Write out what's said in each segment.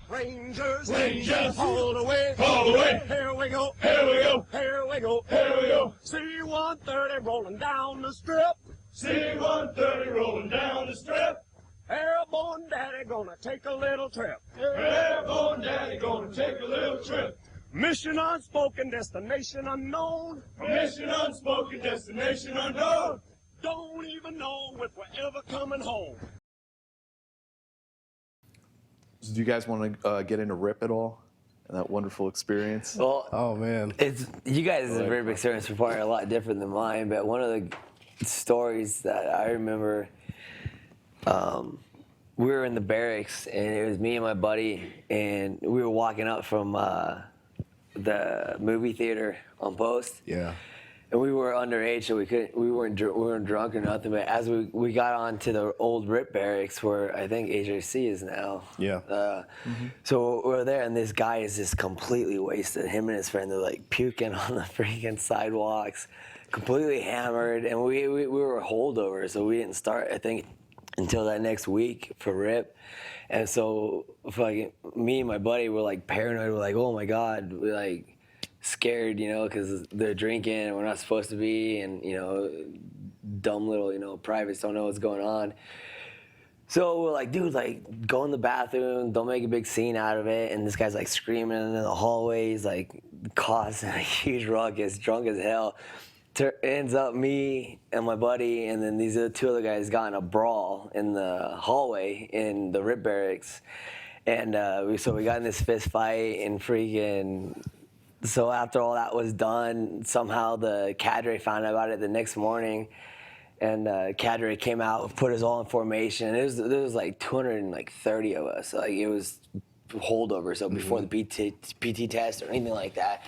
Rangers, all the way, here we go, here we go, here we go, here we go. C-130 rolling down the strip. C-130 rolling down the strip. Airborne daddy gonna take a little trip. Airborne daddy gonna take a little trip. Mission unspoken, destination unknown. Mission unspoken, destination unknown. Don't even know if we're ever coming home. So do you guys want to get into RIP at all? And that wonderful experience? Well, Oh man. you guys' RIP experience was probably a lot different than mine, but one of the stories that I remember, we were in the barracks, and it was me and my buddy, and we were walking up from the movie theater on post. Yeah. And we were underage, so we weren't drunk or nothing. But as we got on to the old RIP barracks, where I think HRC is now. Yeah. So we're there, and this guy is just completely wasted. Him and his friend, they're like puking on the freaking sidewalks, completely hammered. And we were holdovers, so we didn't start, I think, until that next week for RIP. And so fucking me and my buddy were like paranoid. We're like, oh my God, we're like scared, you know, because they're drinking and we're not supposed to be, and you know, dumb little, you know, privates don't know what's going on. So we're like, dude, like, go in the bathroom, don't make a big scene out of it. And this guy's like screaming in the hallways, like causing a huge ruckus, drunk as hell. Ends up me and my buddy, and then these two other guys got in a brawl in the hallway in the RIP barracks. And so we got in this fist fight, and freaking. So after all that was done, somehow the cadre found out about it the next morning, and cadre came out, put us all in formation. There was like 230 of us. Like it was holdover, so before the PT test or anything like that.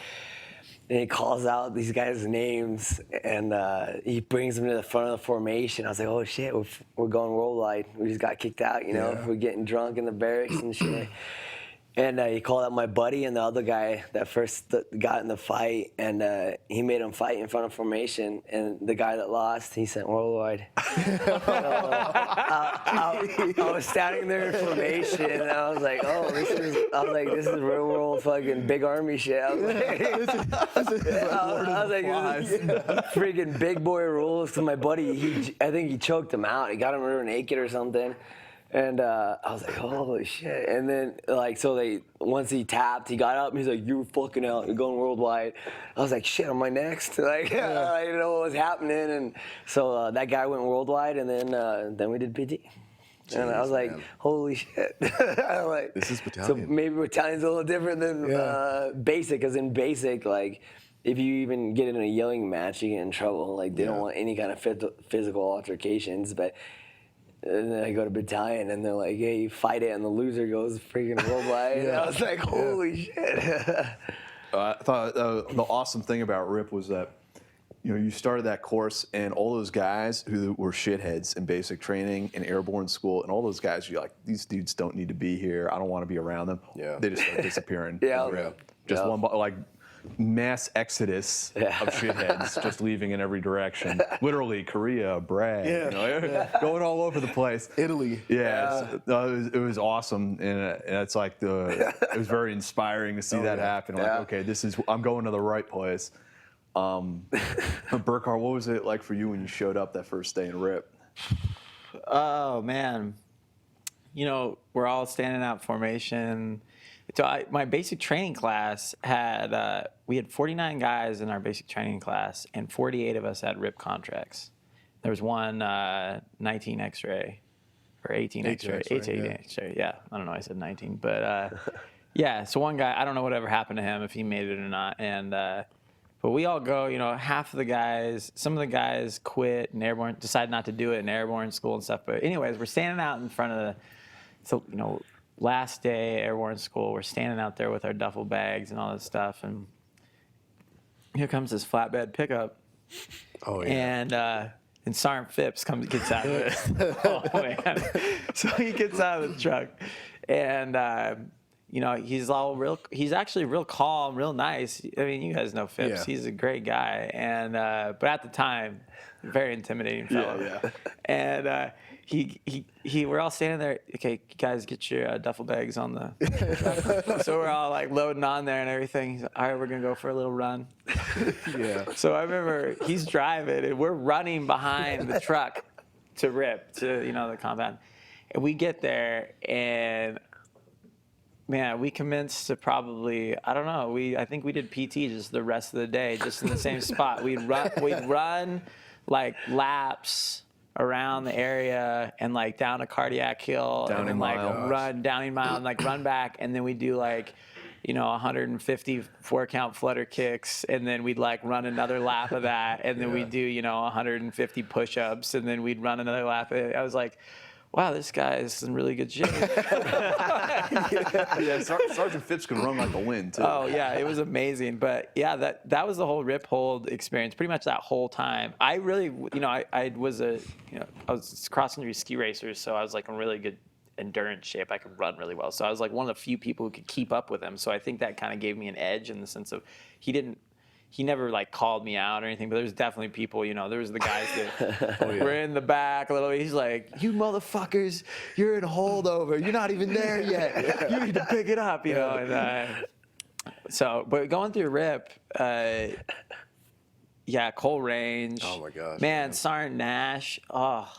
And he calls out these guys' names, and he brings them to the front of the formation. I was like, oh shit, we're going worldwide. We just got kicked out, you know, we're getting drunk in the barracks and shit. And he called out my buddy and the other guy that first got in the fight, and he made him fight in front of formation. And the guy that lost, he sent worldwide. I was standing there in formation, and I was like, oh, this is real world fucking big army shit. I was like, this is freaking big boy rules. To my buddy, I think he choked him out. He got him rear naked or something. And I was like, holy shit. And then, like, once he tapped, he got up and he's like, you're fucking out, you're going worldwide. I was like, shit, am I next? Like, I didn't know what was happening. And so that guy went worldwide, and then we did PT. Jeez, and I was like, man. Holy shit. I'm like, this is battalion. So maybe battalion's a little different than basic, because in basic, like, if you even get in a yelling match, you get in trouble. Like, they don't want any kind of physical altercations, but. And then I go to battalion, and they're like, hey, you fight it, and the loser goes freaking worldwide. And I was like, holy shit. I thought the awesome thing about RIP was that, you know, you started that course, and all those guys who were shitheads in basic training and airborne school, and all those guys, you're like, these dudes don't need to be here. I don't want to be around them. Yeah. They just start disappearing. Just one, like, mass exodus of shitheads just leaving in every direction. Literally, Korea, Bragg, you know, going all over the place. Italy. It was awesome, and it's like it was very inspiring to see that happen. Like, okay, I'm going to the right place. Burkhart, what was it like for you when you showed up that first day in RIP? Oh man, you know, we're all standing out formation. So my basic training class we had 49 guys in our basic training class, and 48 of us had RIP contracts. There was one 19 X-ray or 18 X-ray, 18 X-ray. Yeah, I don't know. I said 19, but yeah. So one guy, I don't know whatever happened to him, if he made it or not. And but we all go. You know, half of the guys, some of the guys quit and airborne, decided not to do it in airborne school and stuff. But anyways, we're standing out in front of you know. Last day, airborne school, we're standing out there with our duffel bags and all this stuff, and here comes this flatbed pickup. Oh yeah. And Sergeant Phipps gets out of it. Oh man! So he gets out of the truck, and you know, he's actually real calm, real nice. I mean, you guys know Phipps. He's a great guy, and but at the time, very intimidating fellow. And we're all standing there. Okay, guys, get your duffel bags on the. So we're all like loading on there and everything. He's like, all right, we're gonna go for a little run. Yeah. So I remember he's driving and we're running behind the truck to Rip to the compound, and we get there and. Man, we commenced to probably, I don't know, I think we did PT just the rest of the day, just in the same spot. We'd run like laps around the area and like down a cardiac hill and then like run Downing Mile and like run back, and then we'd do like 150 4-count flutter kicks, and then we'd like run another lap of that, and then we'd do 150 push-ups, and then we'd run another lap. I was like, wow, this guy is in really good shape. Yeah, Sergeant Phipps could run like the wind, too. Oh, yeah, it was amazing. But, yeah, that was the whole Rip Hold experience pretty much that whole time. I really, I was I was cross-country ski racer, so I was like in really good endurance shape. I could run really well. So I was like one of the few people who could keep up with him. So I think that kind of gave me an edge in the sense of he never like called me out or anything, but there's definitely people, there was the guys that were in the back a little bit. He's like, you motherfuckers, you're in holdover. You're not even there yet. You need to pick it up, And, but going through Rip, Cole Range. Oh my gosh. Man, Sergeant Nash. Oh,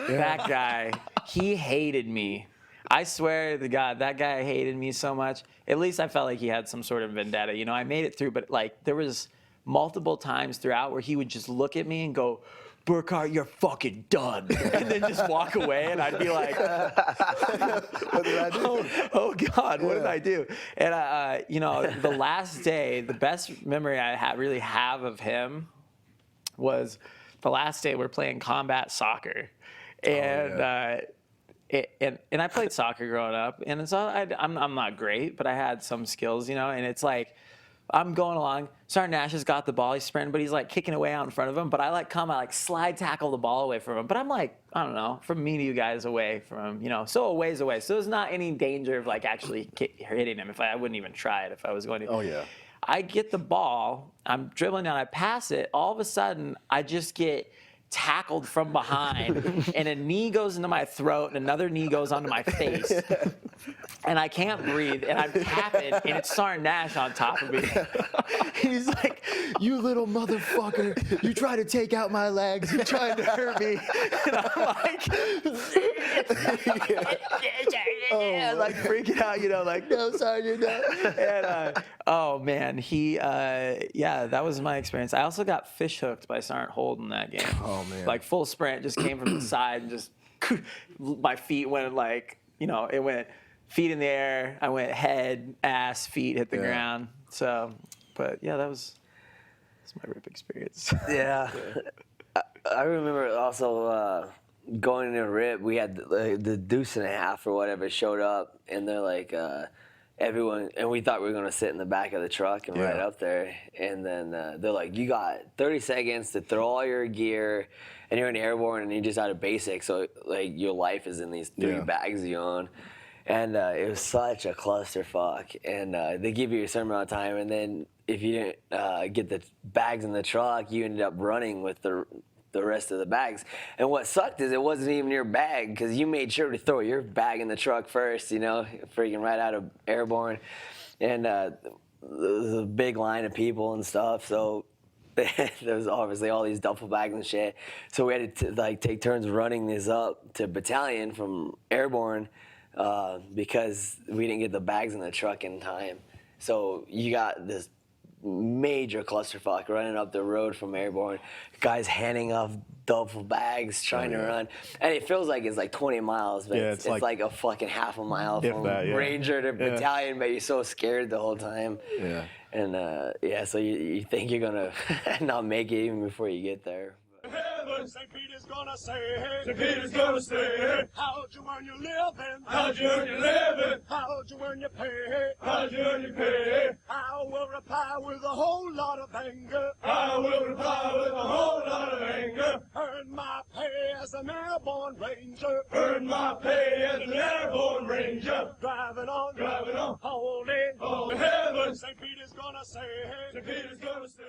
that guy, he hated me. I swear to God, that guy hated me so much. At least I felt like he had some sort of vendetta. I made it through, but like there was multiple times throughout where he would just look at me and go, Burkhart, you're fucking done. And then just walk away, and I'd be like, what did I do? Oh God, what did I do? And, the last day, the best memory I really have of him was the last day we're playing combat soccer. And, and I played soccer growing up, and it's I'm not great, but I had some skills, and it's like I'm going along. Sergeant Nash has got the ball, he's sprinting, but he's like kicking away out in front of him. But I slide tackle the ball away from him. But I'm like, I don't know, from me to you guys away from him, so a ways away. So there's not any danger of like actually hitting him. I wouldn't even try it if I was going to. Oh yeah. I get the ball, I'm dribbling down, I pass it. All of a sudden, I just get tackled from behind, and a knee goes into my throat and another knee goes onto my face, and I can't breathe, and I'm tapping, and it's Sergeant Nash on top of me. He's like, you little motherfucker, you try to take out my legs, you trying to hurt me. And I'm like, like freaking out, like, no, Sergeant, no. And oh man, that was my experience. I also got fish hooked by Sergeant Hold in that game. Oh man. Like full sprint, just came from the side and just my feet went like, it went feet in the air. I went head, ass, feet hit the ground. So, but yeah, that's my Rip experience. Yeah. I remember also going into Rip, we had the deuce and a half or whatever showed up, and they're like, everyone, and we thought we were going to sit in the back of the truck and ride up there. And then they're like, you got 30 seconds to throw all your gear, and you're an airborne, and you just out of basic. So, like, your life is in these 3 bags you own. And it was such a clusterfuck. And they give you a certain amount of time, and then if you didn't get the bags in the truck, you ended up running with the rest of the bags. And what sucked is it wasn't even your bag, because you made sure to throw your bag in the truck first, freaking right out of airborne. And there was a big line of people and stuff, so there was obviously all these duffel bags and shit. So we had to take turns running this up to battalion from airborne because we didn't get the bags in the truck in time. So you got this major clusterfuck running up the road from airborne, guys handing off duffel bags trying to run, and it feels like it's like 20 miles, but it's like a fucking half a mile from ranger to battalion, but you're so scared the whole time. And so you think you're gonna not make it even before you get there. St. Peter's gonna say, St. Peter's gonna say, how'd you earn your living? how'd you earn your living? How'd you earn your pay? How'd you earn your pay? I will reply with a whole lot of anger. I will reply with a whole lot of anger. Earn my pay as an airborne ranger. Earn my pay as an airborne ranger. Driving on Driving on holy heaven. St. Peter's gonna say, St. Peter's gonna say.